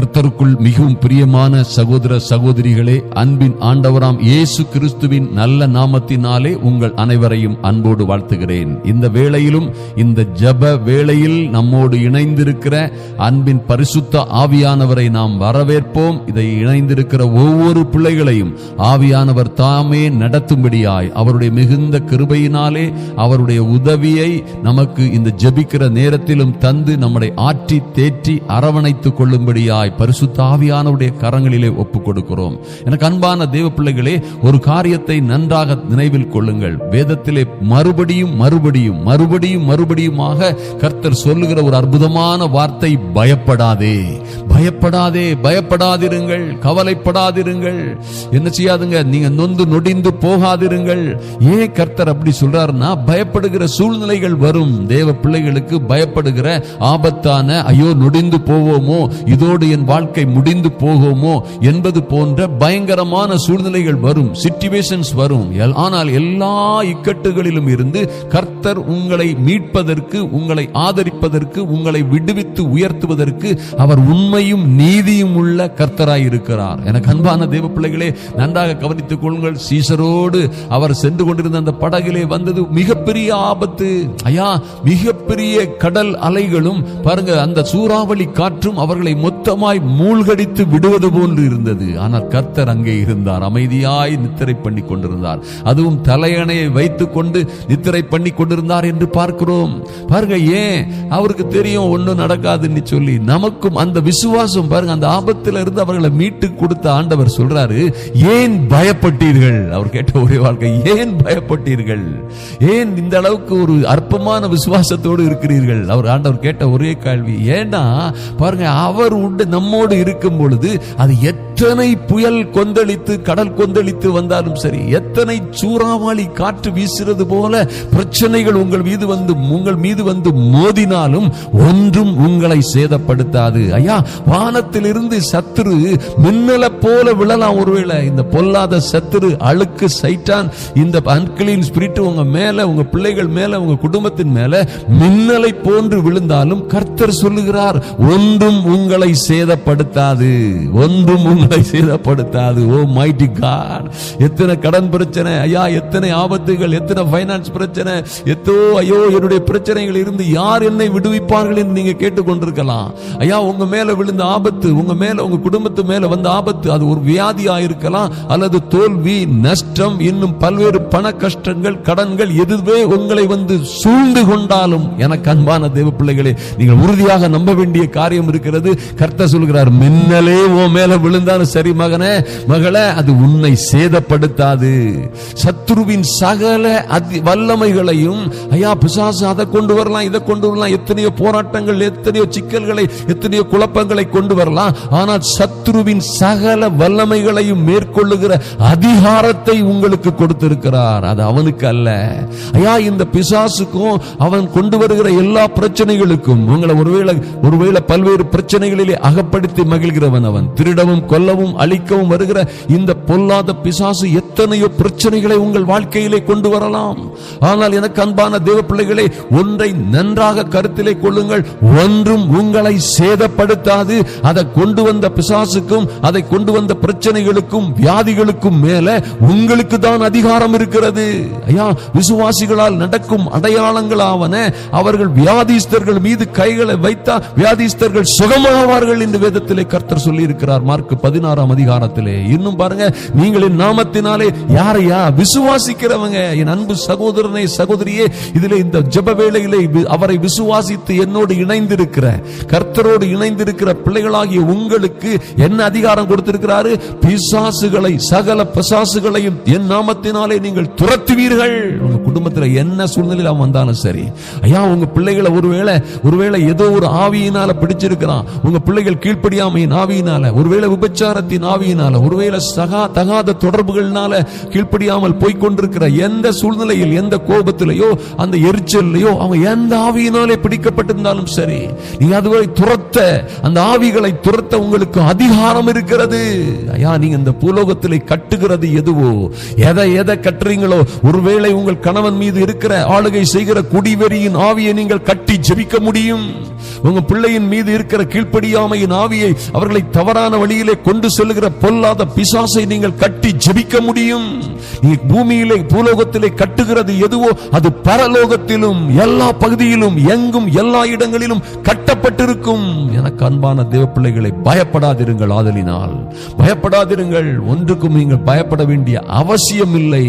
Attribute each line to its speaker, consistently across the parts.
Speaker 1: கர்த்தருக்குள் மிகவும் பிரியமான சகோதர சகோதரிகளே, அன்பின் ஆண்டவராம் இயேசு கிறிஸ்துவின் நல்ல நாமத்தினாலே உங்கள் அனைவரையும் அன்போடு வாழ்த்துகிறேன். இந்த வேளையிலும், இந்த ஜெப வேளையில் நம்மோடு இணைந்திருக்கிற அன்பின் பரிசுத்த ஆவியானவரை நாம் வரவேற்போம். இதை இணைந்திருக்கிற ஒவ்வொரு பிள்ளைகளையும் ஆவியானவர் தாமே நடத்தும்படியாய் அவருடைய மிகுந்த கிருபையினாலே அவருடைய உதவியை நமக்கு இந்த ஜெபிக்கிற நேரத்திலும் தந்து நம்மை ஆற்றி தேற்றி அரவணைத்துக் கொள்ளும்படியாய் பரிசுத்த ஆவியானவருடைய கரங்களிலே ஒப்புக் கொடுக்கிறோம். எனக்கு அன்பான தேவ பிள்ளைகளே, ஒரு காரியத்தை நன்றாக நினைவில் கொள்ளுங்கள். வேதத்திலே மறுபடியும் மறுபடியும் மறுபடியும் மறுபடியுமாக கர்த்தர் சொல்லுகிற ஒரு அற்புதமான வார்த்தை, பயப்படாதே, பயப்படாதே, பயப்படாதிருங்கள், கவலைப்படாதிருங்கள். என்ன செய்யாதுங்க, நீங்க நொந்து நொடிந்து போகாதிருங்கள். ஏன் கர்த்தர் அப்படி சொல்றாருன்னா, பயப்படுகிற சூழ்நிலைகள் வரும். தேவ பிள்ளைகளுக்கு பயப்படுகிற ஆபத்தான, ஐயோ நொடிந்து போவோமோ, இதோடு என் வாழ்க்கை முடிந்து போகுமோ என்பது போன்ற பயங்கரமான சூழ்நிலைகள் வரும், சிச்சுவேஷன்ஸ் வரும். ஆனால் எல்லா இக்கட்டுகளிலும் இருந்து கர்த்தர் உங்களை மீட்பதற்கு, உங்களை ஆதரிப்பதற்கு, உங்களை விடுவித்து உயர்த்துவதற்கு அவர் உண்மையும் நீதியும் உள்ள கர்த்தராய் இருக்கிறார். எனக்கு அன்பான தேவ பிள்ளைகளே, நன்றாக கவனித்துக் கொள்ளுங்கள். சீசரோடு அவர் சென்று கொண்டிருந்த அந்த படகிலே வந்தது மிகப்பெரிய ஆபத்து. ஐயா, மிகப்பெரிய கடல் அலைகளும் பாருங்க, அந்த சூறாவளி காற்றும் அவர்களை மொத்தமாய் மூழ்கடித்து விடுவது போன்று இருந்தது. ஆனால் கர்த்தர் அங்கே இருந்தார், அமைதியாய் நித்திரை பண்ணி கொண்டிருந்தார். அதுவும் தலையணையை வைத்துக் கொண்டு நித்திரை பண்ணி கொண்டிருந்தார் என்று பார்க்கிறோம். பாருங்க, ஏன் அவருக்கு தெரியும் ஒன்னும் நடக்காதுன்னு சொல்லி. நமக்கும் அந்த விசுவாசம் பாருங்க, அந்த ஆபத்தில் இருந்து அவர்களை மீட்டு கொடுத்த ஆண்டவர் சொல்றாரு, ஏன் பயப்பட்டீர்கள்? அவர் கேட்ட ஒரே வாழ்க்கை, ஏன் பயப்பட்டீர்கள்? ஏன் இந்த அளவுக்கு ஒரு அற்பமான விசுவாசத்தோடு இருக்கிறீர்கள்? அவர் ஆண்டவர் கேட்ட ஒரே கேள்வி. ஏன்னா பாருங்க, அவர் உண்டு நம்மோடு இருக்கும் பொழுது அது எத்தனை புயல் கொந்தளித்து, கடல் கொந்தளித்து வந்தாலும் சரி, எத்தனை சூறாவளி காற்று வீசுறது போல பிரச்சனைகள் உங்கள் மீது வந்து மோதினாலும் ஒன்றும் உங்களை சேதப்படுத்தாது. ஐயா, வானத்திலிருந்து சத்துரு மின்னலை போல விழலாம். ஒருவேளை இந்த பொல்லாத சத்துரு, அழுக்கு சைட்டான், இந்த அன்கிளீன் ஸ்பிரிட் உங்க மேல, உங்க பிள்ளைகள் மேல, உங்க குடும்பத்தின் மேல மின்னலை போன்று விழுந்தாலும் கர்த்தர் சொல்லுகிறார், ஒன்றும் உங்களை சேதப்படுத்தாது, ஒன்றும் உங்களை சேதப்படுத்தாது. ஓ மைட்டி காட்! எத்தனை கடன் பிரச்சனை ஐயா, எத்தனை ஆபத்துகள், எத்தனை பைனான்ஸ் பிரச்சனை, ஐயோ என்னுடைய பிரச்சனைகள் இருந்து யார் என்னை விடுவிப்பார்கள் என்று நீங்க கேட்டுக்கொண்டிருக்கலாம். ஐயா, உங்க மேல விழுந்த ஆபத்து, உங்க மேல, உங்க குடும்பத்து மேல வந்த ஆபத்து, அது ஒரு வியாதியா இருக்கலாம், அல்லது தோல்வி, நஷ்டம், இன்னும் பல்வேறு பண கஷ்டங்கள், கடன்கள், எதுவே உங்களை வந்து சூழ்ந்து கொண்டாலும் எனக்கு அன்பான தேவ பிள்ளைகளே, நீங்கள் உறுதியாக நம்ப வேண்டிய காரியம் இருக்கிறது. கர்த்தர் சொல்கிறார், மின்னலே உன் மேல விழுந்தாலும் சரி மகனே, மகளே, அது உன்னை சேதப்படுத்தாது. சத்துருவின் சகல வல்லமைகளையும், ஐயா பிசாசு அதை கொண்டு வரலாம், இதை கொண்டு வரலாம், எத்தனையோ போராட்டங்கள், எத்தனையோ சிக்கல்களை, எத்தனையோ குழப்பங்களை கொண்டு வரலாம். ஆனால் சத்துருவின் சகல வல்லமைகளையும் மேற்கொள்ளுகிற அதிகாரத்தை உங்களுக்கு கொடுத்திருக்கிறார். அது அவனுக்கு அல்ல. ஐயா, இந்த பிசாசுக்கும் அவன் கொண்டு வருகிற எல்லா பிரச்சனைகளுக்கும் உங்களை ஒருவேளை பல்வேறு பிரச்சனைகளிலே அகப்படுத்தி மகிழ்கிறவன் அவன். திருடவும் கொல்லவும் அழிக்கவும் வருகிற இந்த பொல்லாத பிசாசு எத்தனையோ பிரச்சனைகளை உங்கள் வாழ்க்கையிலே கொண்டு வரலாம். ஆனால் எனக்கு அன்பான தேவ பிள்ளைகளே, ஒன்றை நன்றாக கருத்திலே கொள்ளுங்கள், ஒன்றும் உங்களை சேதப்படுத்தாது. அதை கொண்டு வந்த பிசாசுக்கும், அதை கொண்டு வந்த பிரச்சனைகளுக்கும், வியாதிகளுக்கும் மேல உங்களுக்கு தான் அதிகாரம் இருக்கிறது. ஐயா, விசுவாசிகளால் நடக்கும் அடையாளங்களாவன அவர்கள் வியாதிஸ்தர்கள் மீது கைகளை வைத்தா வியாதிஸ்தர்கள் சுகமாவார்கள் என்று வேதத்திலே கர்த்தர் சொல்லி இருக்கிறார். மார்க் 16 அதிகாரத்திலே. இன்னும் பாருங்க, நீங்கள் என் நாமத்தினாலே யாரையா விசுவாசிக்கிறவங்க, என் அன்பு சகோதரனே சகோதரியே, இதிலே இந்த ஜெப வேளையிலே அவரை விசுவாசித்து என்னோடு இணைந்திருக்கிற, கர்த்தரோடு இணைந்திருக்கிற பிள்ளைகளாகிய உங்களுக்கு என்ன அதிகாரம் கொடுத்திருக்கிறாரு? பிசாசுகளை, சகல பிசாசுகளையும் என் நாமத்தினாலே நீங்கள் துரத்துவீர்கள். உங்க குடும்பத்தில் என்ன சூழ்நிலையில வந்தாலும் சரி. ஐயா, உங்க பிள்ளைகளை ஒருவேளை ஏதோ ஒரு ஆவியினால பிடிச்சிருக்கிறான், உங்க பிள்ளைகள் கீழ்ப்படியாமையின் ஆவியினால, ஒருவேளை விபச்சாரத்தின் ஆவியினால, ஒருவேளை தகாத தொடர்புகள்னால கீழ்ப்படியாமல் போய்கொண்டிருக்கிற எந்த சூழ்நிலையில், எந்த கோபத்திலேயோ, அந்த எரிச்சலையோ, அவன் எந்த ஆவியினாலே பிடிக்கப்பட்டிருந்தாலும் சரி, நீங்க அதுவரை துரத்த, அந்த ஆவிகளை துரத்த உங்களுக்கு அதிகாரம் இருக்கிறது. ஐயா, நீங்க இந்த பூலோகத்திலே கட்டுகிறது எதுவோ, எதை கட்டுறீங்களோ, ஒருவேளை உங்கள் கணவன் மீது இருக்கிற ஆளுகை செய்கிற குடிவெறியின் ஆவியை நீங்கள் கட்டி ஜெபிக்க முடியும். உங்க பிள்ளையின் மீது இருக்கிற கீழ்ப்படியாமையின் ஆவியை, அவர்களை தவறான வழியிலே கொண்டு செல்லுகிற பொல்லாத பிசாசை நீங்கள் கட்டி ஜெபிக்க முடியும். நீ பூமியிலே பூலோகத்திலே கட்டுகிறது எதுவோ அது பரலோகத்திலும் எல்லா பகுதியிலும் எங்கும் எல்லா இடங்களிலும் கட்டப்பட்டிருக்கும். எனக்கு அன்பான தேவ பிள்ளைகளை, பயப்படாதிருங்கள். ஆதலினால் பயப்படாதிருங்கள். ஒன்றுக்கும் நீங்கள் பயப்பட வேண்டிய அவசியம் இல்லை.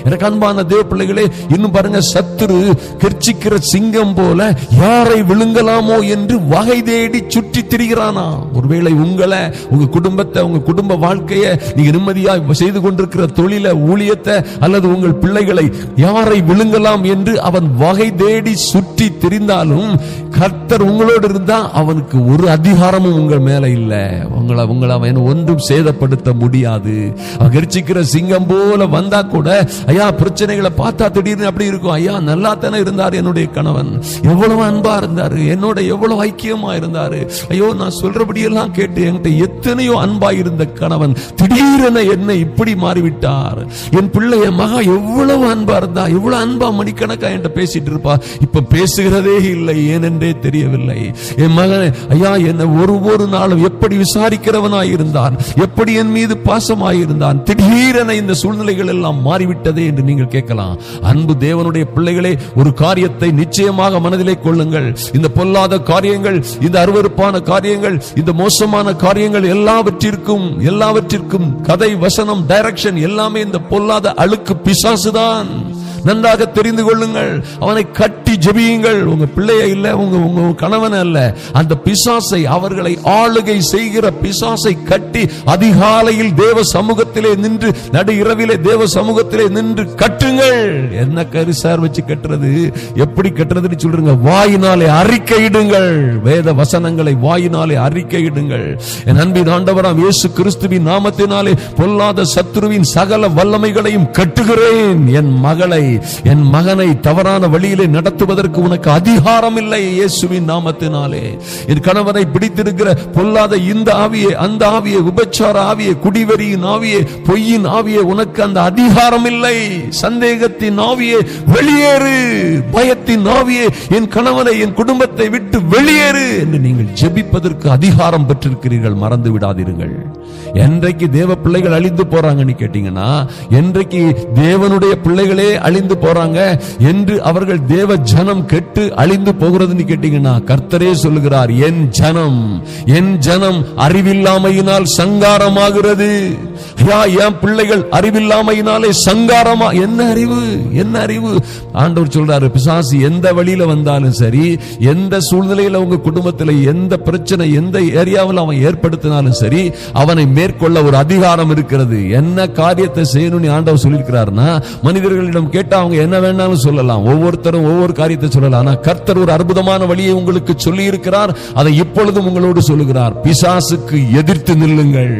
Speaker 1: எனக்கு அன்பான தேவ பிள்ளைகளே, இன்னும் பாருங்க, சத்துரு கெர்ச்சிக்கிற சிங்கம் போல யாரை விழுங்கலாமோ என்று வகை தேடி சுற்றி திரிகிறானா. ஒருவேளை உங்களை, உங்க குடும்பத்தை, உங்க குடும்ப வாழ்க்கையை, நீங்க நிம்மதியாக செய்து கொண்டிருக்கிற தொழிலை, ஊழியத்தை அல்லது உங்கள் பிள்ளைகளை யாரை விழுங்கலாம் என்று அவன் வகை தேடி சுற்றி திரிந்தாலும் கர்த்தர் உங்களோடு இருந்தா அவனுக்கு ஒரு அதிகாரமும் உங்கள் மேல இல்ல. உங்களை அவன் ஒன்றும் சேதப்படுத்த முடியாது. அவன் கெர்ச்சிக்கிற சிங்கம் போல வந்தா கூட, ஐயா பிரச்சனைகளை பார்த்தா திடீர்னு அப்படி இருக்கும். ஐயா நல்லா தானே இருந்தார் என்னுடைய கணவன், எவ்வளவு அன்பா இருந்தாரு, என்னோட எவ்வளவு ஐக்கியமா இருந்தாரு, ஐயோ நான் சொல்றபடியெல்லாம் கேட்டு என்கிட்ட எத்தனையோ அன்பா இருந்த கணவன் திடீரென என்னை இப்படி மாறிவிட்டார். என் பிள்ளை, என் மகா எவ்வளவு அன்பா இருந்தா, எவ்வளவு அன்பா மணிக்கணக்கா என்கிட்ட பேசிட்டு இருப்பா, இப்ப பேசுகிறதே இல்லை, ஏனென்றே தெரியவில்லை. என் மகன், ஐயா என்னை ஒரு நாளும் எப்படி விசாரிக்கிறவனாய் இருந்தான், எப்படி என் மீது பாசமாயிருந்தான், திடீரென இந்த சூழ்நிலைகள் எல்லாம் மாறிவிட்டதே என்று நீங்கள் கேட்கலாம். அன்பு தேவனுடைய பிள்ளைகளே, ஒரு காரியத்தை நிச்சயமாக மனதிலே கொள்ளுங்கள். இந்த பொல்லாத காரியங்கள், இந்த அருவருப்பான காரியங்கள், இந்த மோசமான காரியங்கள் எல்லாவற்றிற்கும் கதை, வசனம், டைரக்ஷன் எல்லாமே இந்த பொல்லாத அழுக்கு பிசாசுதான். நன்றாக தெரிந்து கொள்ளுங்கள். அவனை கட்டி ஜெபியுங்கள். உங்க பிள்ளையை இல்ல, உங்க கணவன் அல்ல, அந்த பிசாசை, அவர்களை ஆளுகை செய்கிற பிசாசை கட்டி அதிகாலையில் தேவ சமூகத்திலே நின்று, நடு இரவிலே தேவ சமூகத்திலே நின்று கட்டுங்கள். என்ன கரிசார் வச்சு கட்டுறது, எப்படி கட்டுறதுன்னு சொல்றீங்க? வாயினாலே அறிக்கையிடுங்கள். வேத வசனங்களை வாயினாலே அறிக்கையிடுங்கள். என் அன்பின் ஆண்டவராம் இயேசு கிறிஸ்துவின் நாமத்தினாலே பொல்லாத சத்துருவின் சகல வல்லமைகளையும் கட்டுகிறேன். என் மகளை, என் மகனை தவறான வழியிலே நடத்துவதற்கு உனக்கு அதிகாரம் இல்லை. இயேசுவின் நாமத்தினாலே என் கணவனை பிடித்திருக்கிற பொல்லாத இந்த ஆவியே, அந்த ஆவியே, உபச்சார ஆவியே, குடிவெறியின் ஆவியே, பொய்யின் ஆவியே, உனக்கு அந்த அதிகாரம் இல்லை. சந்தேகத்தின் ஆவியே வெளியேறு. பயத்தின் ஆவியே என் கணவனை, என் குடும்பத்தை விட்டு வெளியேறு என்று நீங்கள் ஜெபிப்பதற்கு அதிகாரம் பெற்றிருக்கிறீர்கள். மறந்து விடாதீர்கள். என்றைக்கு தேவ பிள்ளைகள் அழிந்து போறாங்கன்னு கேட்டீங்கன்னா, என்றைக்கு தேவனுடைய பிள்ளைகளே அழிந்து போறாங்க என்று, அவர்கள் தேவ ஜனம் கெட்டு அழிந்து போகிறதுன்னு கேட்டீங்கன்னா, கர்த்தரே சொல்லுகிறார், என் ஜனம் அறிவில்லாமையினால் சங்காரமாகிறது. என் பிள்ளைகள் அறிவில்லாமையினாலே சங்காரமா. என்ன அறிவு? ஆண்டவர் சொல்றாரு, பிசாசு எந்த வழியில வந்தாலும் சரி, எந்த சூழ்நிலையில உங்க குடும்பத்தில் எந்த பிரச்சனை, எந்த ஏரியாவில் அவன் ஏற்படுத்தினாலும் சரி, அவனை மேற்கொள்ள ஒரு அதிகாரம் இருக்கிறது. என்ன காரியத்தை செய்யணும்னு ஆண்டவர் சொல்லியிருக்கிறார்னா, மனிதர்களிடம் கேட்டா அவங்க என்ன வேணாலும் சொல்லலாம், ஒவ்வொருத்தரும் ஒவ்வொரு காரியத்தை சொல்லலாம். ஆனா கர்த்தர் ஒரு அற்புதமான வழியை உங்களுக்கு சொல்லி இருக்கிறார். அதை இப்பொழுதும் உங்களோடு சொல்லுகிறார். பிசாசுக்கு எதிர்த்து நில்லுங்கள்.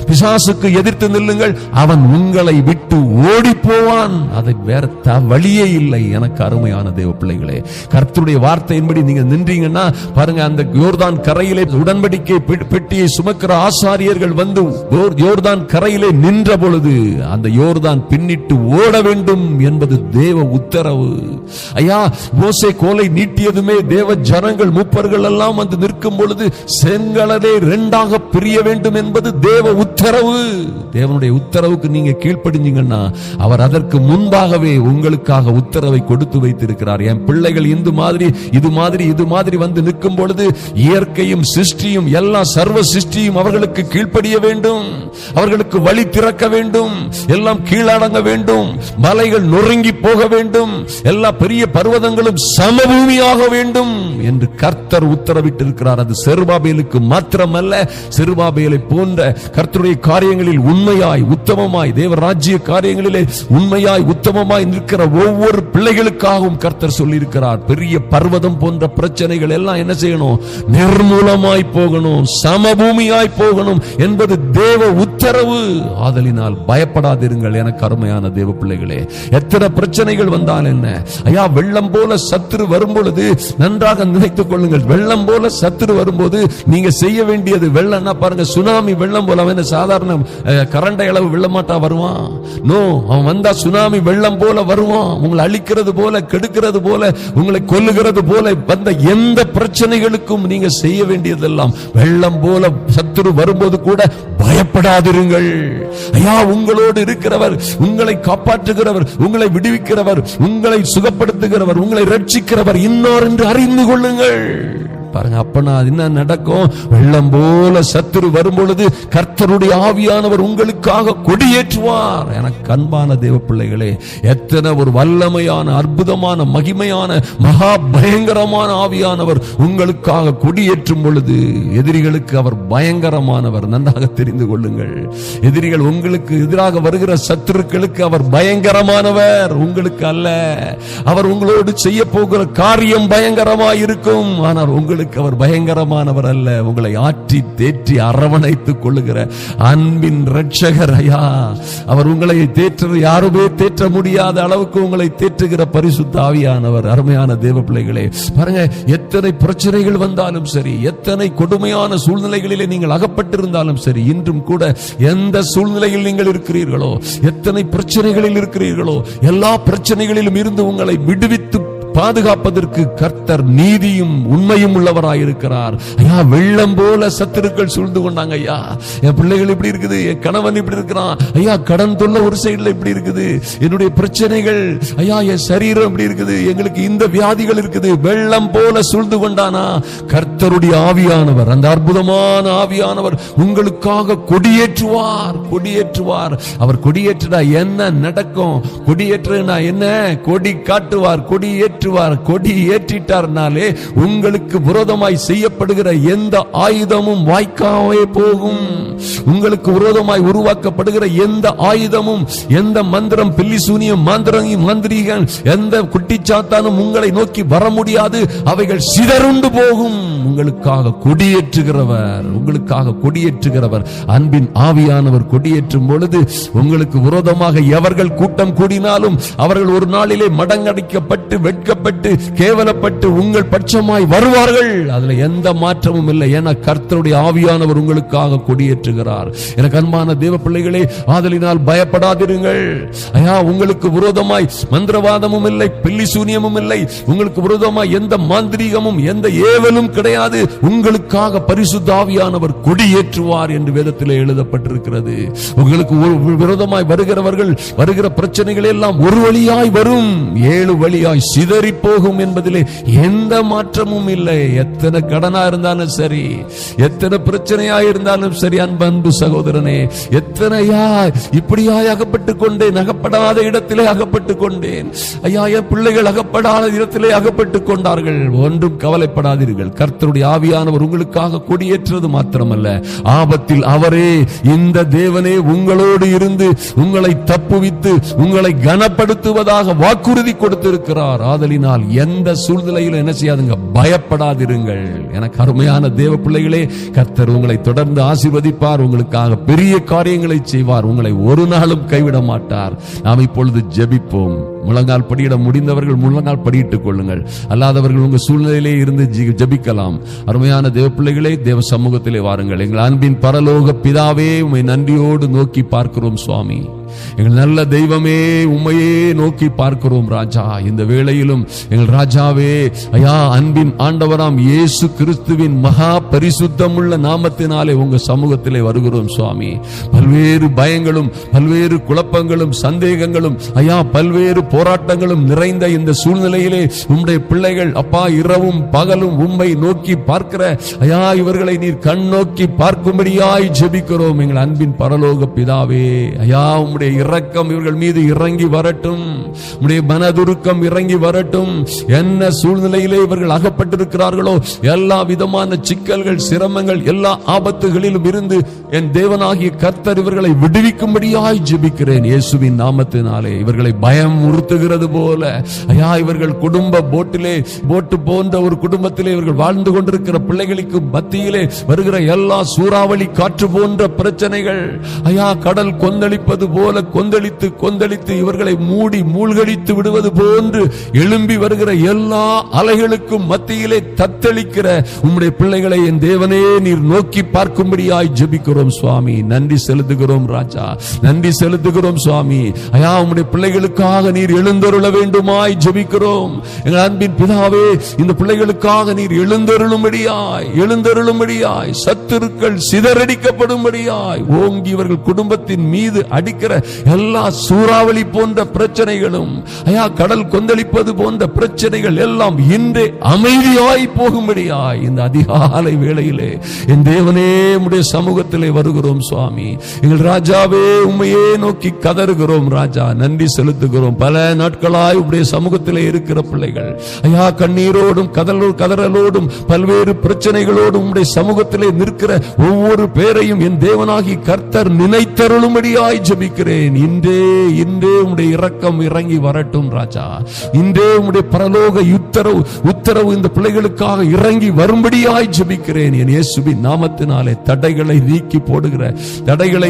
Speaker 1: பிசாசுக்கு எதிர்த்து நில்லுங்கள். அவன் உங்களை விட்டு ஓடி போவான். அதை வேற வழியே இல்லை. எனக்கு அருமையான தேவ பிள்ளைகளே, கர்த்தருடைய வார்த்தையின்படி நீங்க நின்றீங்கன்னா பாருங்க, அந்த யோர்தான் கரையிலே உடன்படிக்கை பெட்டியை சுமக்கிற ஆசாரியர்கள் வந்து யோர்தான் கரையிலே நின்ற பொழுது அந்த யோர்தான் பின்னிட்டு ஓட வேண்டும் என்பது தேவ உத்தரவு. ஐயா, மோசே கோலை நீட்டியதுமே தேவ ஜனங்கள், மூப்பர்கள் எல்லாம் வந்து நிற்கும் பொழுது செங்கடலே இரண்டாக பிரிய வேண்டும் என்பது தேவ உத்தரவு. தேவனுடைய உத்தரவுக்கு நீங்க கீழ்ப்படிஞ்சீங்கன்னா அவர் அதற்கு முன்பாகவே உங்களுக்காக உத்தரவை கொடுத்து வைத்திருக்கிறார். என் பிள்ளைகள் இது மாதிரி வந்து நிற்கும் பொழுது இயற்கையும் சிருஷ்டியும், எல்லா சர்வ சிருஷ்டியும் அவர்களுக்கு கீழ்ப்படிய வேண்டும். அவர்களுக்கு வழி திறக்க வேண்டும். எல்லாம் கீழடங்க வேண்டும். மலைகள் நொறுங்கி போக வேண்டும். எல்லா பெரிய பர்வதங்களும் சமபூமியாக வேண்டும் என்று கர்த்தர் உத்தரவிட்டிருக்கிறார். அது செருபாபேலுக்கு மாத்திரமல்ல, செருபாபேலை போன்ற கர்த்தருடைய காரியங்களில் காரியங்களில் உண்மையாய் உத்தமமாய் தேவ ராஜ்ய காரியங்களிலே உண்மையாய் உத்தமமாய் நிற்கிற ஒவ்வொரு பிள்ளைகளுக்காகவும் கர்த்தர் சொல்லியிருக்கிறார். பெரிய பர்வதம் போன்ற பிரச்சனைகள் எல்லாம் என்ன செய்யணும்? நிர்மூலமாய் போகணும், சமபூமியாய் போகணும் என்பது தேவ உத்தரவு. ஆதலினால் பயப்படாதிருங்கள் எனக்கு அருமையான தேவ பிள்ளைகளே. எத்தனை பிரச்சனைகள் வந்தால் என்ன ஐயா, வெள்ளம் போல சத்துரு வரும்பொழுது நன்றாக நினைத்துக் கொள்ளுங்கள். வெள்ளம் போல சத்துரு வரும்போது நீங்க செய்ய வேண்டியது, வெள்ளம்னா பாருங்க, சுனாமி வெள்ளம் போல. அவன் சாதாரண கரண்டை அளவு வெள்ளமாட்டா வருவான்? நோ, அவன் வந்தா சுனாமி வெள்ளம் போல வருவான். உங்களை அழிக்கிறது போல, கெடுக்கிறது போல, உங்களை கொல்லுகிறது போல வந்த எந்த பிரச்சனைகளுக்கும் நீங்க செய்ய வேண்டியதெல்லாம் வெள்ளம் போல சத்துரு வரும்போது கூட பயப்படாதிருங்கள். ஐயா, உங்களோடு இருக்கிறவர், உங்களை காப்பாற்றுகிறவர், உங்களை விடுவிக்கிறவர், உங்களை சுகப்படுத்துகிறவர், உங்களை ரட்சிக்கிறவர் இன்னார் என்று அறிந்து கொள்ளுங்கள். பாருங்க, அப்பனா என்ன நடக்கும்? வெள்ளம் போல சத்துரு வரும்பொழுது கர்த்தருடைய ஆவியானவர் உங்களுக்காக கொடியேற்றுவார். எனக்கு அன்பான தேவ பிள்ளைகளே, எத்தனை ஒரு வல்லமையான, அற்புதமான, மகிமையான, மகா பயங்கரமான ஆவியானவர் உங்களுக்காக கொடியேற்றும் பொழுது எதிரிகளுக்கு அவர் பயங்கரமானவர். நன்றாக தெரிந்து கொள்ளுங்கள். எதிரிகள் உங்களுக்கு எதிராக வருகிற சத்துருக்களுக்கு அவர் பயங்கரமானவர், உங்களுக்கு அல்ல. அவர் உங்களோடு செய்ய போகிற காரியம் பயங்கரமாய் இருக்கும், ஆனால் உங்களுக்கு அவர் பயங்கரமானவர் அல்ல. உங்களை ஆற்றி தேற்றி அரவணைத்துக் கொள்ளுகிற அன்பின் ரட்சகர். ஐயா, அவர் உங்களை தேற்ற யாருமே தேற்ற முடியாத அளவுக்கு உங்களை தேற்றுகிற பரிசுத்த ஆவியானவர். அருமையான தேவ பிள்ளைகளே, பாருங்க, எத்தனை பிரச்சனைகள் வந்தாலும் சரி, எத்தனை கொடுமையான சூழ்நிலைகளிலே நீங்கள் அகப்பட்டிருந்தாலும் சரி, இன்றும் கூட எந்த சூழ்நிலையில் நீங்கள் இருக்கிறீர்களோ, எத்தனை பிரச்சனைகளில் இருக்கிறீர்களோ, எல்லா பிரச்சனைகளிலும் இருந்து உங்களை விடுவித்து பாதுகாப்பதற்கு கர்த்தர் நீதியும் உண்மையும் உள்ளவராயிருக்கிறார். ஐயா, வெள்ளம் போல சத்துருக்கள் சூழ்ந்து கொண்டாங்க. ஐயா, என் பிள்ளைகள் இப்படி இருக்குது, என் கணவன் இப்படி இருக்கிறான், ஐயா கடன் தொல்லை ஒரு சைடுல இப்படி இருக்குது, என்னுடைய பிரச்சனைகள், ஐயா என் சரீரம் இப்படி இருக்குது, எங்களுக்கு இந்த வியாதிகள் இருக்குது. வெள்ளம் போல சூழ்ந்து கொண்டானா, கர்த்தருடைய ஆவியானவர், அந்த அற்புதமான ஆவியானவர் உங்களுக்காக கொடியேற்றுவார். கொடியேற்றுவார். அவர் கொடியேற்றினா என்ன நடக்கும்? கொடியேற்றுனா என்ன? கொடி காட்டுவார், கொடியேற்ற கொடி ஏற்றிட்டார்னாலே உங்களுக்கு விரோதமாய் செய்யப்படுகிற எந்த ஆயுதமும் வாய்க்காவே போகும். உங்களுக்கு விரோதமாய் உருவாக்கப்படுகிற எந்த ஆயுதமும், எந்த மந்திரம், பில்லி சூனியம், மாந்திரீகன், எந்த குட்டிச்சாத்தானும் உங்களை நோக்கி வர முடியாது. அவைகள் சிதறுண்டு போகும். உங்களுக்காக கொடியேற்றுகிறவர், உங்களுக்காக கொடியேற்றுகிறவர் அன்பின் ஆவியானவர் கொடியேற்றும் பொழுது உங்களுக்கு விரோதமாக எவர்கள் கூட்டம் கூடினாலும் அவர்கள் ஒரு நாளிலே மடங்கடிக்கப்பட்டு வெட்கப்பட்டு கேவலப்பட்டு உங்கள் பட்சமாய் வருவார்கள். அதுல எந்த மாற்றமும் இல்லை. ஏன்னா கர்த்தருடைய ஆவியானவர் உங்களுக்காக கொடியேற்றுகிறார். எனக்கு அன்பான தேவ பிள்ளைகளே, ஆதலினால் பயப்படாதிருங்கள். ஐயா, உங்களுக்கு விரோதமாய் மந்திரவாதமும் இல்லை, பில்லி சூனியமும் இல்லை, உங்களுக்கு விரோதமாய் எந்த மாந்திரீகமும் எந்த ஏவலும் கிடையாது. உங்களுக்காக பரிசுத்த ஆவியானவர் கொடியேற்றுவார் என்று வேதத்திலே எழுதப்பட்டிருக்கிறது. உங்களுக்கு விரோதமாய் வருகிறவர்கள், வருகிற பிரச்சனைகள் எல்லாம் ஒரு வழியாய் வரும், 7 வழியாய் சிதறி போகும் என்பதிலே எந்த மாற்றமும் இல்லை. எத்தனை கடனா இருந்தாலும் சரி, எத்தனை பிரச்சனையா இருந்தாலும் சரி, அன்பு சகோதரனே, எத்தனையா இப்படியாய் அகப்பட்டுக் கொண்டேன், அகப்படாத இடத்திலே அகப்பட்டுக் கொண்டேன். ஐயா, என் பிள்ளைகள் அகப்படாத இடத்திலே அகப்பட்டுக் கொண்டார்கள். ஒன்றும் கவலைப்படாதீர்கள். கர்த்தருடைய ஆவியானவர் உங்களுக்காக கொடியேற்றது மாத்திரமல்ல, ஆபத்தில் அவரே, இந்த தேவனே உங்களோடு இருந்து உங்களை தப்புவித்து உங்களை கனப்படுத்துவதாக வாக்குறுதி கொடுத்திருக்கிறார். ஆதலினால் எந்த சூழ்நிலையிலும் என்ன செய்யாதுங்க, பயப்படாதிருங்கள். எனக்கு அருமையான தேவ பிள்ளைகளே, கர்த்தர் உங்களை தொடர்ந்து ஆசீர்வதிப்பார், உங்களுக்காக பெரிய காரியங்களை செய்வார், உங்களை ஒரு நாளும் கைவிட மாட்டார். நாம் இப்பொழுது ஜெபிப்போம். முழங்கால் படியிட முடிந்தவர்கள் முழங்கால் படியிட்டுக் கொள்ளுங்கள். அல்லாதவர்கள் உங்க சூழ்நிலையிலே இருந்து ஜெபிக்கலாம். அருமையான தேவ பிள்ளைகளே, தேவ சமூகத்திலே வாருங்கள். எங்கள் அன்பின் பரலோக பிதாவே, உம்மை நன்றியோடு நோக்கி பார்க்கிறோம் சுவாமி. எங்கள் நல்ல தெய்வமே, உம்மையே நோக்கி பார்க்கிறோம் ராஜா. இந்த வேளையிலும் எங்கள் ராஜாவே, ஐயா, அன்பின் ஆண்டவராம் இயேசு கிறிஸ்துவின் மகா பரிசுத்தமுள்ள நாமத்தினாலே உங்க சமூகத்திலே வருகிறோம் சுவாமி. பல்வேறு பயங்களும், பல்வேறு குழப்பங்களும், சந்தேகங்களும், ஐயா, பல்வேறு போராட்டங்களும் நிறைந்த இந்த சூழ்நிலையிலே உம்முடைய பிள்ளைகள் அப்பா இரவும் பகலும் உம்மை நோக்கி பார்க்கிற ஐயா, இவர்களை நீர் கண் நோக்கி பார்க்கும்படியாய் ஜெபிக்கிறோம். எங்கள் அன்பின் பரலோக பிதாவே, ஐயா, உம்முடைய உம்முடைய இரக்கம் இவர்கள் மீது இறங்கி வரட்டும், உம்முடைய மனதுருக்கம் இறங்கி வரட்டும். என்ன சூழ்நிலையிலே இவர்கள் அகப்பட்டிருக்கிறார்களோ, எல்லா விதமான சிக்கல்கள், சிரமங்கள், எல்லா ஆபத்துகளிலும் இருந்து என் தேவனாகிய கர்த்தர் இவர்களை விடுவிக்கும்படியாய் ஜெபிக்கிறேன் இயேசுவின் நாமத்தினாலே. இவர்களை பயம் உறுத்துகிறது போல ஐயா, இவர்கள் குடும்ப போட்டு போன்ற ஒரு குடும்பத்திலே இவர்கள் வாழ்ந்து கொண்டிருக்கிற பிள்ளைகளுக்கு மத்தியிலே வருகிற எல்லா சூறாவளி காற்று போன்ற பிரச்சனைகள் ஐயா, கடல் கொந்தளிப்பது போல கொந்தளித்து கொந்தளித்து இவர்களை மூடி மூழ்கடித்து விடுவது போன்று எழும்பி வருகிற எல்லா அலைகளுக்கும் மத்தியிலே தத்தளிக்கிற உம்முடைய பிள்ளைகளை என் தேவனே நீர் நோக்கி பார்க்கும்படியாய் ஜெபிக்கிறோம் சுவாமி. நன்றி செலுத்துகிறோம் ராஜா, நன்றி செலுத்துகிறோம் சுவாமி. ஐயா, உம்முடைய பிள்ளைகளுக்காக நீர் எழுந்தருள வேண்டுமாய் ஜெபிக்கிறோம். எங்கள் அன்பின் பிதாவே, இந்த பிள்ளைகளுக்காக நீர் எழுந்தருளும்படியாய் சத்துருக்கள் சிதறடிக்கப்படும்படியாய் ஓங்கி இவர்கள் குடும்பத்தின் மீது அடிக்கிற எல்லா சூறாவளி போன்ற பிரச்சனைகளும் ஐயா, கடல் கொந்தளிப்பது போன்ற பிரச்சனைகள் எல்லாம் இன்றே அமைதியாய் போகும்படியாய் இந்த அதிகாலை வேளையிலே என் தேவனே உம்முடைய சமூகத்திலே வருகிறோம் சுவாமி. எங்கள் ராஜாவே, உம்மையே நோக்கி கதறுகிறோம் ராஜா, நன்றி செலுத்துகிறோம். பல நாட்களாய் உம்முடைய சமூகத்திலே இருக்கிற பிள்ளைகள் ஐயா, கண்ணீரோடும் கதறலோடும் பல்வேறு பிரச்சனைகளோடும் உம்முடைய சமூகத்திலே நிற்கிற ஒவ்வொரு பேரையும் என் தேவனாகி கர்த்தர் நினைத்தருளும்படியாய் ஜெபிக்கிறேன். இன்றே உம்முடைய இரக்கம் இறங்கி வரட்டும் ராஜா. இன்றே உம்முடைய பரலோக உத்தரவு இந்த பிள்ளைகளுக்காக இறங்கி வரும்படியாய் ஜெபிக்கிறேன் என் இயேசுவின் நாமத்தினாலே. தடைகளை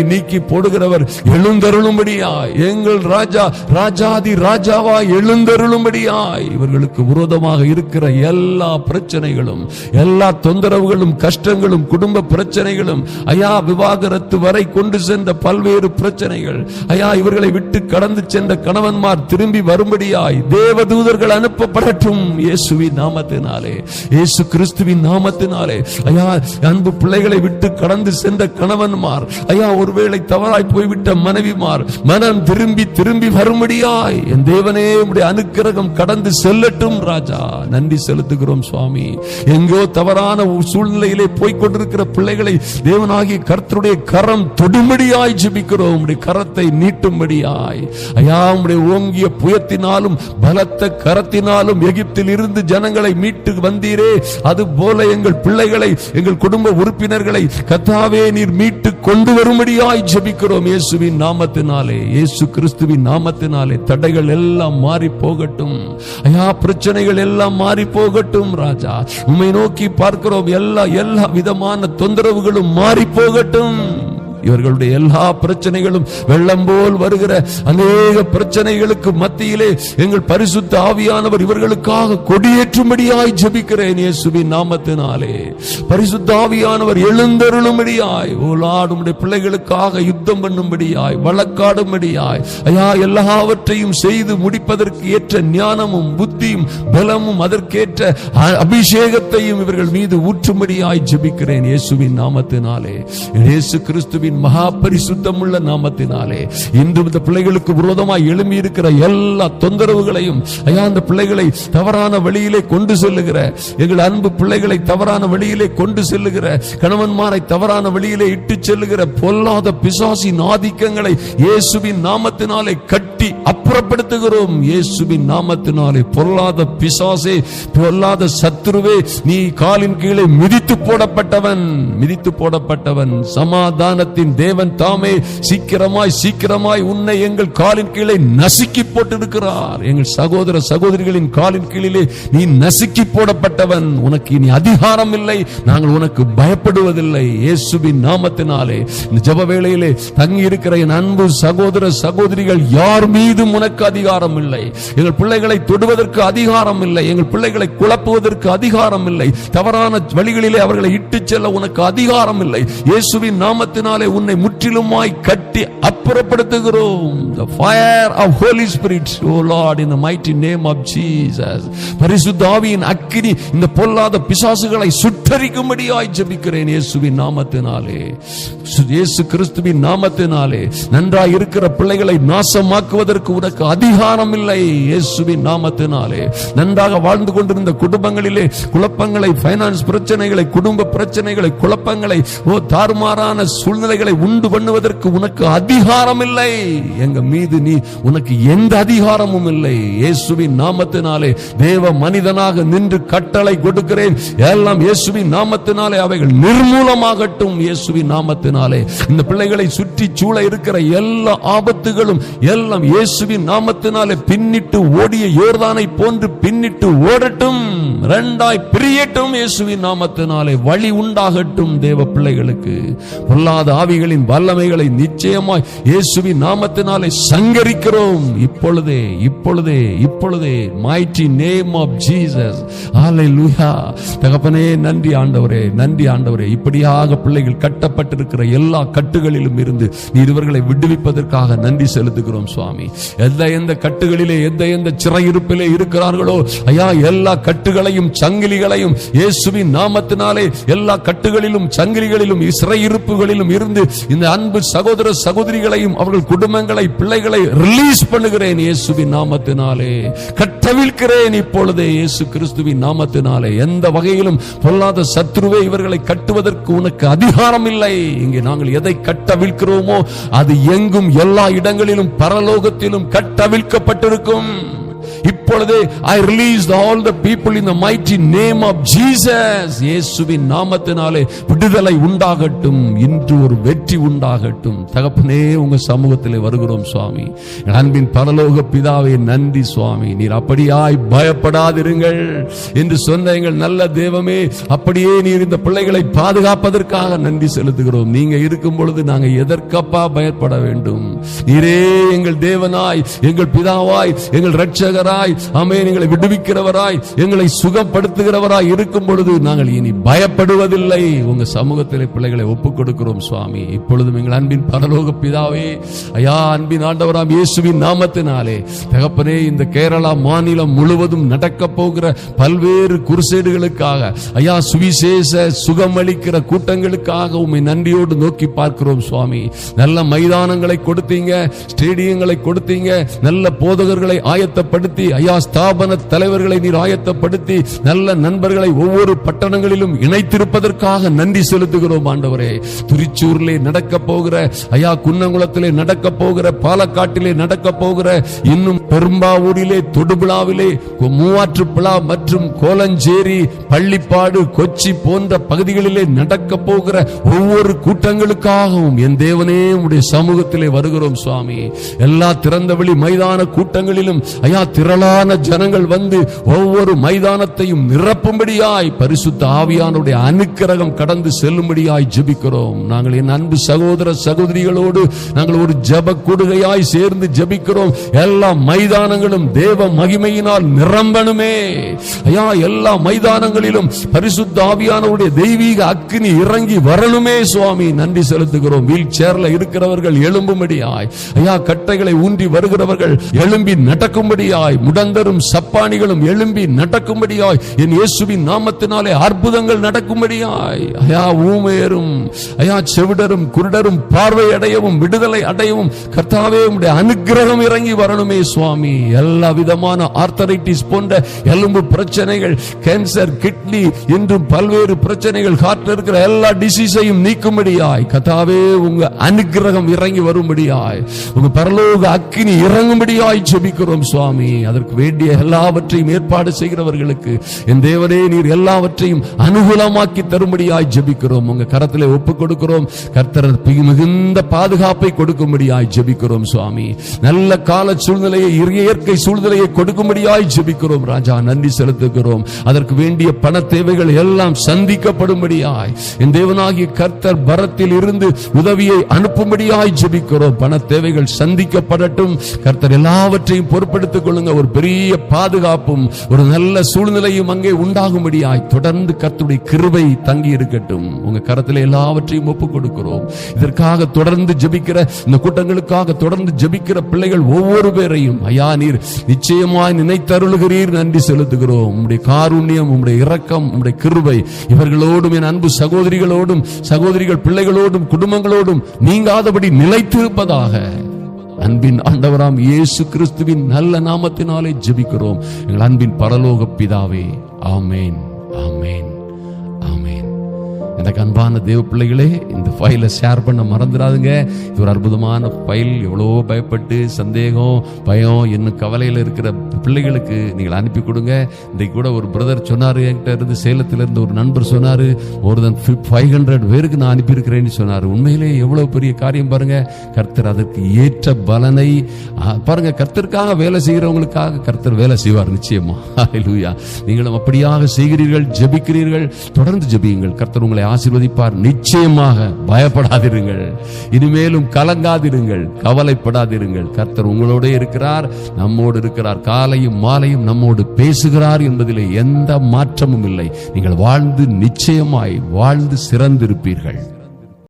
Speaker 1: நீக்கி போடுகிறவர் எழுந்தருளும்படியாய், எங்கள் ராஜா ராஜாதி ராஜாவாய் எழுந்தருளும்படியாய் இவர்களுக்கு விரோதமாக இருக்கிற எல்லா பிரச்சனைகளும், எல்லா தொந்தரவுகளும், கஷ்டங்களும், குடும்ப பிரச்சனைகளும் ஐயா, விவாகரத்து வரை கொண்டு சென்ற பல்வேறு பிரச்சனைகள் ஐயா, இவர்களை விட்டு கடந்து சென்ற கணவன்மார் திரும்பி வரும்படியாய் தேவதூதர்கள் அனுப்பப்படட்டும் இயேசுவின் நாமத்தினாலே, இயேசு கிறிஸ்துவின் நாமத்தினாலே. ஐயா, அன்பு பிள்ளைகளை விட்டு கடந்து சென்ற கணவன்மார் ஐயா, ஒருவேளை தவறாய் போய்விட்ட மனைவிமார் மனம் திரும்பி வரும்படியாய் என் தேவனே உம்முடைய அனுக்கிரகம் கடந்து செல்லட்டும் ராஜா. நன்றி செலுத்துகிறோம் சுவாமி. எங்கோ தவறான சூழ்நிலையிலே போய்கொண்டிருக்கிற பிள்ளைகளை தேவனாகிய கர்த்தருடைய கரம் தொடும்படியாய் ஜெபிக்கிறோம். உம்முடைய கரத்தை நீட்டும்படியாய் ஐயா, உம்முடைய ஓங்கிய புயத்தினாலும் பலத்த கரத்தினாலும் எகிப்தில் இருந்து ஜனங்களை மீட்டு வந்தீரே, அது போல எங்கள் பிள்ளைகளை, எங்கள் குடும்ப உறுப்பினர்களை கர்த்தாவே நீர் மீட்டு கொண்டு வரும்படியாய் ஜெபிக்கிறோம் இயேசுவின் நாமத்தினாலே, இயேசு கிறிஸ்துவின் நாமத்தினாலே. தடைகள் எல்லாம் மாறி போகட்டும் ஐயா, பிரச்சனைகள் எல்லாம் மாறி போகட்டும் ராஜா. உம்மை நோக்கி பார்க்கிறோம், எல்லா விதமான தொந்தரவுகளும் மாறி போகட்டும். இவர்களுடைய எல்லா பிரச்சனைகளும் வெள்ளம் போல் வருகிற அநேக பிரச்சனைகளுக்கு மத்தியிலே எங்கள் பரிசுத்த ஆவியானவர் இவர்களுக்காக கொடியேற்றும்படியாய் ஜெபிக்கிறேன் இயேசுவின் நாமத்தினாலே. பரிசுத்த ஆவியானவர் எழுந்தருளும்படியாய், ஓ லார்ட், உம்முடைய பிள்ளைகளுக்காக யுத்தம் பண்ணும்படியாய், வழக்காடும்படியாய் ஐயா, எல்லாவற்றையும் செய்து முடிப்பதற்கு ஏற்ற ஞானமும் புத்தியும் பலமும் அதற்கேற்ற அபிஷேகத்தையும் இவர்கள் மீது ஊற்றும்படியாய் ஜெபிக்கிறேன் இயேசுவின் நாமத்தினாலே, இயேசு கிறிஸ்துவின் மகா பரிசுத்தம் உள்ள நாமத்தினாலே. இன்று இந்த பிள்ளைகளுக்கு விரோதமாய் எழும்பி இருக்கிற எல்லா தொந்தரவுகளையும் ஐயா, அந்த பிள்ளைகளை தவறான வழியிலே கொண்டு செல்லுகிற, எங்கள் அன்பு பிள்ளைகளை தவறான வழியிலே கொண்டு செல்லுகிற, கணவன்மாரை தவறான வழியிலே இட்டு செல்லுகிற பொல்லாத பிசாசின் ஆதிக்கங்களை இயேசுவின் நாமத்தினாலே கட்டி அப்புறப்படுத்துகிறோம் இயேசுவின் நாமத்தினாலே. பொல்லாத பிசாசே, பொல்லாத சத்துருவே, நீ காலின் கீழே மிதித்து போடப்பட்டவன். சமாதானத்தின் தேவன் தாமே சீக்கிரமாய் உன்னை எங்கள் காலின் கீழே நசுக்கி போட்டிருக்கிறார். எங்கள் சகோதர சகோதரிகளின் காலின் கீழிலே நீ நசுக்கி போடப்பட்டவன். உனக்கு இனி அதிகாரம் இல்லை, நாங்கள் உனக்கு பயப்படுவதில்லை இயேசுவின் நாமத்தினாலே. இந்த ஜெப வேளையிலே தங்கி இருக்கிற என் அன்பு சகோதர சகோதரிகள் யார் மீதும் உனக்கு அதிகாரம் இல்லை. எங்கள் பிள்ளைகளை தொடுவதற்கு அதிகாரம் இல்லை, எங்கள் பிள்ளைகளை குழப்புவதற்கு அதிகாரம் இல்லை, தவறான வழிகளிலே அவர்களை இட்டு செல்ல உனக்கு அதிகாரம் இல்லை. இயேசுவின் நாமத்தினாலே உன்னை முற்றிலுமாய் கட்டி அப்புறப்படுத்துகிறோம். The fire of Holy Spirit, oh Lord, in the mighty name of Jesus. பரிசுத்த ஆவியின் அக்கினி இந்த பொல்லாத பிசாசுகளை சுட்டரிக்கும்படியாய் ஜெபிக்கிறேன் இயேசுவின் நாமத்தினாலே. இயேசு கிறிஸ்துவின் நாமத்தினாலே நன்றாய் இருக்கிற பிள்ளைகளை நாசமாக்குவதற்கு உனக்கு அதிகாரம் இல்லை. இயேசுவின் நாமத்தினாலே நன்றாக வாழ்ந்து கொண்டிருந்த குடும்பங்களிலே குழப்பங்களை, பைனான்ஸ் பிரச்சனைகளை, குடும்ப பிரச்சனைகளை, குழப்பங்களை, தாறுமாறான சூழ்நிலைகளை உண்டு பண்ணுவதற்கு உனக்கு அதிகாரம் இல்லை. எங்க மீது நீ உனக்கு எந்த அதிகாரமும் இல்லை. இயேசுவின் நாமத்தினாலே தேவ மனிதனாக நின்று கட்டளை கொடுக்கிறேன். எல்லாம் இயேசுவின் நாமத்தினாலே அவைகள் நிர்மூலமாகட்டும். இயேசுவின் நாமத்தினாலே இந்த பிள்ளைகளை சுற்றி சூழ இருக்கிற எல்லா ஆபத்துகளும் எல்லாம் இயேசுவின் நாமத்தினாலே பின்னிட்டு ஓடிய யோர்தானை போன்று பின்னிட்டு ஓடட்டும், இரண்டாய் பிரியட்டும். இயேசுவின் நாமத்தினாலே வழி உண்டாகட்டும். தேவ பிள்ளைகளுக்கு பொல்லாத ஆவிகளின் வல்லமைகளை நிச்சயமாய் இயேசுவின் நாமத்தினாலே சங்கரிக்கிறோம். இப்பொழுதே இப்பொழுதே இப்பொழுதே mighty name of Jesus. ஹalleluya. தகப்பனே நன்றி ஆண்டவரே, நன்றி ஆண்டவரே. இப்படியாக பிள்ளைகள் கட்டப்பட்டிருக்கிற எல்லா கட்டுகளிலும் இருந்து நீர் இவர்களை விடுவிப்பதற்காக நன்றி செலுத்துகிறோம் சுவாமி. எந்த கட்டுகளிலே எந்த சிறையிருப்பிலே இருக்கிறார்களோ ஐயா, எல்லா கட்டுகளையும் சங்கிலிகளையும் இயேசுவின் நாமத்தினாலே எல்லா கட்டுகளிலும் சங்கிலிகளிலும் சிறையிருப்புகளிலும் இருந்து இந்த அன்பு சகோதர சகோதரிகளையும் அவர்கள் குடும்பங்களை, பிள்ளைகளை ரிலீஸ் பண்ணுகிறேன் இயேசுவின் நாமத்தினாலே. கட்டவிழ்க்கிறேன் இப்பொழுதே இயேசு கிறிஸ்துவின் நாமத்தினாலே. எந்த வகையிலும் பொல்லாத சத்ருவே இவர்களை கட்டுவதற்கு உனக்கு அதிகாரம் இல்லை. இங்கே நாங்கள் எதை கட்டவிழ்க்கிறோமோ அது எங்கும் எல்லா இடங்களிலும் பரலோகத்திலும் கட்டவிழ்க்கப்பட்டிருக்கும். இப்பொழுதே I release all the people in the mighty name of Jesus. இயேசுவின் நாமத்தினாலே விடுதலை உண்டாகட்டும். இன்று ஒரு வெற்றி உண்டாகட்டும். தகப்பனே உங்க சமூகத்திலே வருகிறோம் சுவாமி. அன்பின் பரலோக பிதாவே நன்றி சுவாமி. நீர் அப்படியாய் பயப்படாதிருங்கள் என்று சொன்ன எங்கள் நல்ல தேவமே, அப்படியே நீர் இந்த பிள்ளைகளை பாதுகாப்பதற்காக நன்றி செலுத்துகிறோம். நீங்க இருக்கும் பொழுது நாங்க எதற்கப்பா பயப்பட வேண்டும்? நீரே எங்கள் தேவனாய், எங்கள் பிதாவாய், எங்கள் இரட்சகராய், ஆமென், எங்களை விடுவிக்கிறவராய், எங்களை சுகப்படுத்துகிறவராய் இருக்கும் பொழுது நாங்கள் இனி பயப்படுவதில்லை. உங்க சமூகத்திலே பிள்ளைகளை ஒப்புக் கொடுக்கிறோம் சுவாமி. இப்பொழுதும் எங்கள் அன்பின் பரலோக பிதாவே, ஐயா, அன்பின் ஆண்டவராம் இயேசுவின் நாமத்தினாலே தகப்பனே, இந்த கேரளா மாநிலம் முழுவதும் நடக்க போகிற பல்வேறு குருசேடுகளுக்காக ஐயா, சுவிசேஷ சுகமளிக்கிற கூட்டங்களுக்காக உம்மை நன்றியோடு நோக்கி பார்க்கிறோம் சுவாமி. நல்ல மைதானங்களை கொடுத்தீங்க, ஸ்டேடியங்களை கொடுத்தீங்க, நல்ல போதகர்களை ஆயத்தப்படுத்தி ஐயா, ஸ்தாபன தலைவர்களை நீர் ஆயத்தப்படுத்தி நல்ல நண்பர்களை ஒவ்வொரு பட்டணங்களிலும் இணைத்திருப்பதற்காக நன்றி செலுத்துகிறோம் ஆண்டவரே. திருச்சூரிலே நடக்க போகிற ஐயா, குன்னங்குளத்திலே நடக்க போகிற, பாலக்காட்டிலே நடக்க போகிற, இன்னும் பெரும்பாவூரிலே, தொடுபுழாவிலே, மூவாற்றுப்புழா மற்றும் கோலஞ்சேரி, பள்ளிப்பாடு, கொச்சி போன்ற பகுதிகளிலே நடக்க போகிற ஒவ்வொரு கூட்டங்களுக்காகவும் என் தேவனே உடைய சமூகத்திலே வருகிறோம் சுவாமி. எல்லா திறந்தவெளி மைதான கூட்டங்களிலும் ஐயா, திரளான ஜனங்கள் வந்து ஒவ்வொரு மைதானத்தையும் நிரப்பும்படியாய் பரிசுத்த ஆவியானுடைய அனுக்கிரகம் கடந்து செல்லும்படியாய் ஜெபிக்கிறோம். நாங்கள் என் அன்பு சகோதர சகோதரிகளோடு நாங்கள் ஒரு ஜெப கூடுகையாய் சேர்ந்து ஜெபிக்கிறோம். எல்லா மைதானங்களும் தேவ மகிமையினால் நிரம்பணுமே ஐயா. எல்லா மைதானங்களிலும் பரிசுத்த ஆவியானுடைய தெய்வீக அக்கினி இறங்கி வரணுமே சுவாமி. நன்றி செலுத்துகிறோம். வீல் சேர்ல இருக்கிறவர்கள் எழும்பும்படியாய் ஐயா, கட்டைகளை ஊன்றி வருகிறவர்கள் எழும்பி நடக்கும்படியாய், முடந்தரும் சப்பானிகளும் எழும்பி நடக்கும்படியாய், என் இயேசுவின் நாமத்தினாலே அற்புதங்கள் நடக்கும்படியாய் ஐயா, ஊமையரும் ஐயா, செவிடரும் குருடரும் பார்வை அடையவும் விடுதலை அடையவும் கர்த்தாவே உம்முடைய அனுக்கிரகம் இறங்கி வரணுமே சுவாமி. எல்லா விதமான ஆர்த்தரைட்டிஸ் போன்ற எலும்பு பிரச்சனைகள், கேன்சர், கிட்னி என்றும் பல்வேறு பிரச்சனைகள், ஹார்ட்ல இருக்கிற எல்லா டிசீஸையும் நீக்கும்படியாய் கர்த்தாவே உங்க அனுக்கிரகம் இறங்கி வரும்படியாய், உங்க பரலோக அக்கினி இறங்கும்படியாய் ஜெபிக்கிறோம் சுவாமி. அதற்கு வேண்டிய எல்லாவற்றையும் ஏற்பாடு செய்கிறவர்களுக்கு என் தேவனே நீர் எல்லாவற்றையும் அனுகூலமாக்கி தரும்படியாய் ஜெபிக்கிறோம். உங்க கரத்திலே ஒப்புக் கொடுக்கிறோம். கர்த்தர் மிகுந்த பாதுகாப்பை கொடுக்கும்படியாய் ஜெபிக்கிறோம் சுவாமி. நல்ல கால சூழ்நிலையை, இயற்கை சூழ்நிலையை கொடுக்கும்படியாய் ஜெபிக்கிறோம் ராஜா. நன்றி செலுத்துகிறோம். அதற்கு வேண்டிய பண தேவைகள் எல்லாம் சந்திக்கப்படும்படியாய் என் தேவனாகிய கர்த்தர் பரத்தில் இருந்து உதவியை அனுப்பும்படியாய் ஜெபிக்கிறோம். பண தேவைகள் சந்திக்கப்படட்டும். கர்த்தர் எல்லாவற்றையும் பொறுப்பெடுத்துக் கொள்ளுங்க பாருங்க, ஒரு பெரிய பாதுகாப்பும் ஒரு நல்ல சூழ்நிலையும் அங்கே உண்டாகும்படியாய் தொடர்ந்து கர்த்தருடைய கிருபை தங்கி இருக்கட்டும். உங்க கரத்தில் எல்லாவற்றையும் ஒப்புக் கொடுக்கிறோம். இதற்காக தொடர்ந்து ஜெபிக்கிற, இந்த கூட்டங்களுக்காக தொடர்ந்து ஜெபிக்கிற பிள்ளைகள் ஒவ்வொரு பேரையும் ஐயா நீர் நிச்சயமாய் நினைத்தருளுகிறீர், நன்றி செலுத்துகிறோம். உம்முடைய காருண்யம், உம்முடைய இரக்கம், உம்முடைய கிருபை இவர்களோடும், என் அன்பு சகோதரிகளோடும், சகோதரிகள் பிள்ளைகளோடும், குடும்பங்களோடும் நீங்காதபடி நிலைத்திருப்பதாக அன்பின் ஆண்டவராம் இயேசு கிறிஸ்துவின் நல்ல நாமத்தினாலே ஜெபிக்கிறோம் எங்கள் அன்பின் பரலோக பிதாவே. ஆமேன், ஆமேன், ஆமேன். எனக்கு அன்பான தேவ பிள்ளைகளே, இந்த ஃபைலை ஷேர் பண்ண மறந்துடாதுங்க. இது ஒரு அற்புதமான ஃபைல். எவ்வளோ பயப்பட்டு சந்தேகம், பயம், இன்னும் கவலையில் இருக்கிற பிள்ளைகளுக்கு நீங்கள் அனுப்பி கொடுங்க. இன்றைக்கு கூட ஒரு பிரதர் சொன்னார், என்கிட்ட இருந்து சேலத்தில் இருந்து ஒரு நண்பர் சொன்னார், மோர் தென் 500 பேருக்கு நான் அனுப்பியிருக்கிறேன்னு சொன்னார். உண்மையிலே எவ்வளோ பெரிய காரியம் பாருங்க. கர்த்தர் அதற்கு ஏற்ற பலனை பாருங்க. கர்த்தருக்காக வேலை செய்கிறவங்களுக்காக கர்த்தர் வேலை செய்வார் நிச்சயமா. ஹல்லேலூயா. நீங்களும் அப்படியாக செய்கிறீர்கள், ஜெபிக்கிறீர்கள். தொடர்ந்து ஜெபியுங்கள். கர்த்தர் உங்களை ஆசீர்வதிப்பார் நிச்சயமாக. பயப்படாதிருங்கள், இனிமேலும் கலங்காதிருங்கள், கவலைப்படாதிருங்கள். கர்த்தர் உங்களோட இருக்கிறார், நம்மோடு இருக்கிறார். காலையும் மாலையும் நம்மோடு பேசுகிறார் என்பதிலே எந்த மாற்றமும் இல்லை. நீங்கள் வாழ்ந்து நிச்சயமாய் வாழ்ந்து சிறந்திருப்பீர்கள்.